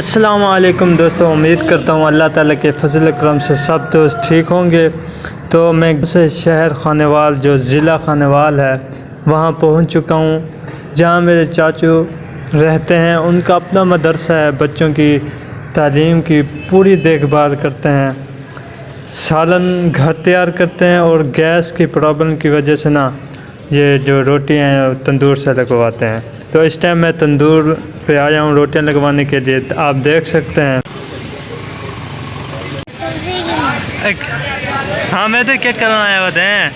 अस्सलाम वालेकुम दोस्तों, उम्मीद करता हूँ अल्लाह ताला के फजल करम से सब दोस्त ठीक होंगे। तो मैं से शहर खानेवाल जो ज़िला खानेवाल है वहाँ पहुँच चुका हूँ, जहाँ मेरे चाचू रहते हैं। उनका अपना मदरसा है, बच्चों की तालीम की पूरी देखभाल करते हैं। सालन घर तैयार करते हैं और गैस की प्रॉब्लम की वजह से ना ये जो रोटियाँ हैं तंदूर से लगवाते हैं। तो इस टाइम मैं तंदूर पे आया हूँ रोटियाँ लगवाने के लिए। तो आप देख सकते हैं। हाँ मैं तो क्या करना आया होते हैं,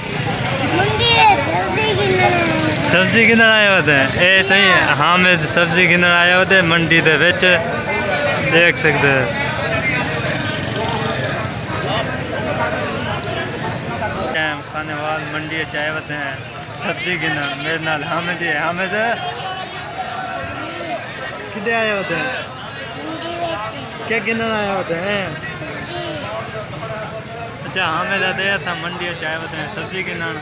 सब्जी गिनर आए होते हैं। ए चाहिए हाँ मैं सब्जी गिनर आया होते मंडी दे विच, देख सकते हैं। खानेवाल मंडी चाय होते हैं सब्जी गिनर मेरे नाल हामिद है। हामिद किधर आए होते हैं, क्या गिनर आए होते हैं? अच्छा हामिद आया था मंडी चाय होते हैं सब्जी गिनर।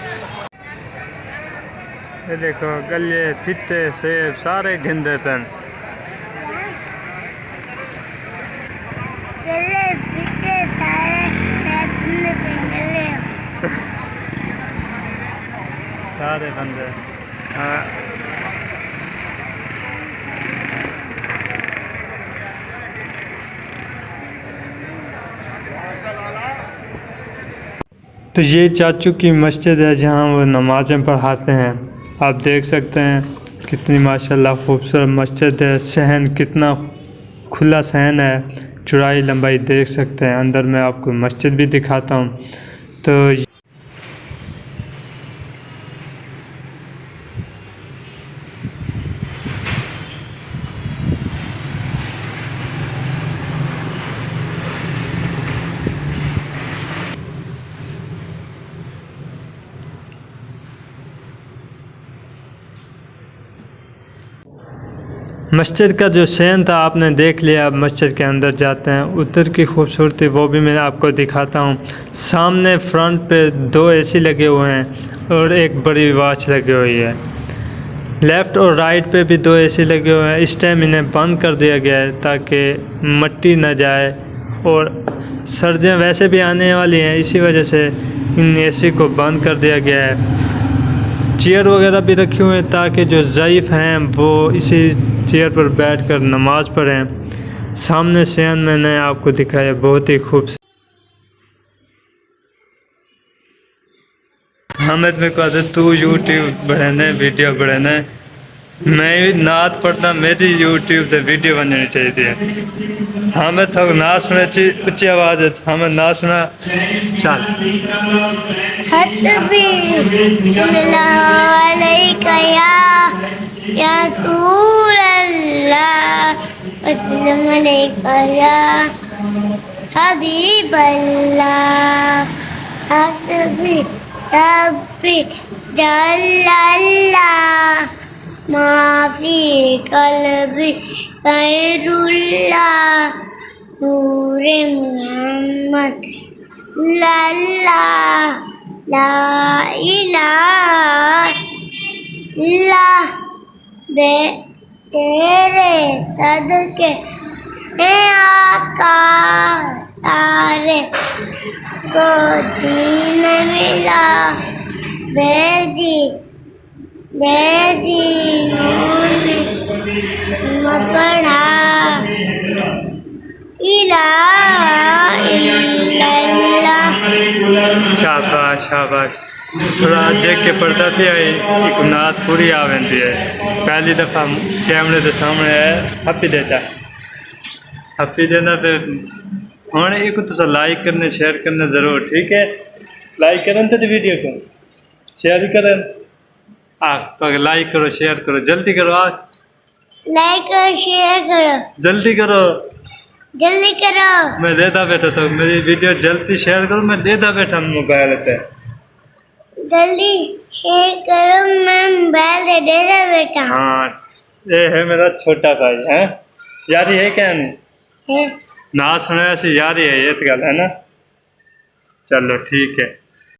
ये देखो गले फित्ते सेब सारे गिनते पेन। सारे बंदे हाँ। तो ये चाचू की मस्जिद है जहाँ वो नमाज़ें पढ़ाते हैं। आप देख सकते हैं कितनी माशाल्लाह खूबसूरत मस्जिद है। सहन कितना खुला सहन है, चौड़ाई लंबाई देख सकते हैं। अंदर मैं आपको मस्जिद भी दिखाता हूँ। तो मस्जिद का जो सैन था आपने देख लिया। अब मस्जिद के अंदर जाते हैं, उधर की खूबसूरती वो भी मैं आपको दिखाता हूँ। सामने फ्रंट पे 2 एसी लगे हुए हैं और एक बड़ी वॉच लगी हुई है। लेफ़्ट और राइट पे भी 2 एसी लगे हुए हैं। इस टाइम इन्हें बंद कर दिया गया है ताकि मिट्टी न जाए, और सर्दियाँ वैसे भी आने वाली हैं, इसी वजह से इन एसी को बंद कर दिया गया है। चेयर वगैरह भी रखी हुई हैं ताकि जो ज़ईफ़ हैं वो इसी चेयर पर बैठकर नमाज़ पढ़ें। सामने सैन मैंने आपको दिखाया, बहुत ही खूबसूरत। हामिद में कहते तू यूट्यूब बढ़ाने वीडियो बढ़ाने, मैं नात पढ़ता मेरी यूट्यूब पे वीडियो बननी चाहिए। हमें तो ना सुने उच्ची आवाज़ है, हमें ना सुना चल या रसूल अल्लाह अस्सलाम अलैकुम या हबीब अल्लाह हस्बी रब्बी जल्लल्लाह माफी कल्बी खैरुल्लाह नूरे मोहम्मद लल्लाह ला इलाहा इल्लल्लाह बे तेरे सदके है आका तारे को दीन मिला बेदी बेदी पढ़ा शाबाश शाबाश। थोड़ा देख के पढ़ता भी है, एक नात पूरी आ वेंदी है। पहली दफ़ा कैमरे के सामने है हप्पी देता हप्पी देना पे हाँ। एक तो लाइक करने शेयर करने ज़रूर, ठीक है? लाइक करें तो वीडियो को शेयर करें। तो लाइक करो शेयर करो, जल्दी करो। लाइक करो शेयर करो, जल्दी करो जल्दी करो। मैं देता बैठा तो मेरी वीडियो जल्दी शेयर करो, मैं देता बैठा मोबाइल पे। जल्दी शेयर करो, मैं मोबाइल दे देता बैठा। हाँ ये है मेरा छोटा भाई है, यारी है क्या नहीं है ना सुना यारी है ये तो गल है ना। चलो ठीक है।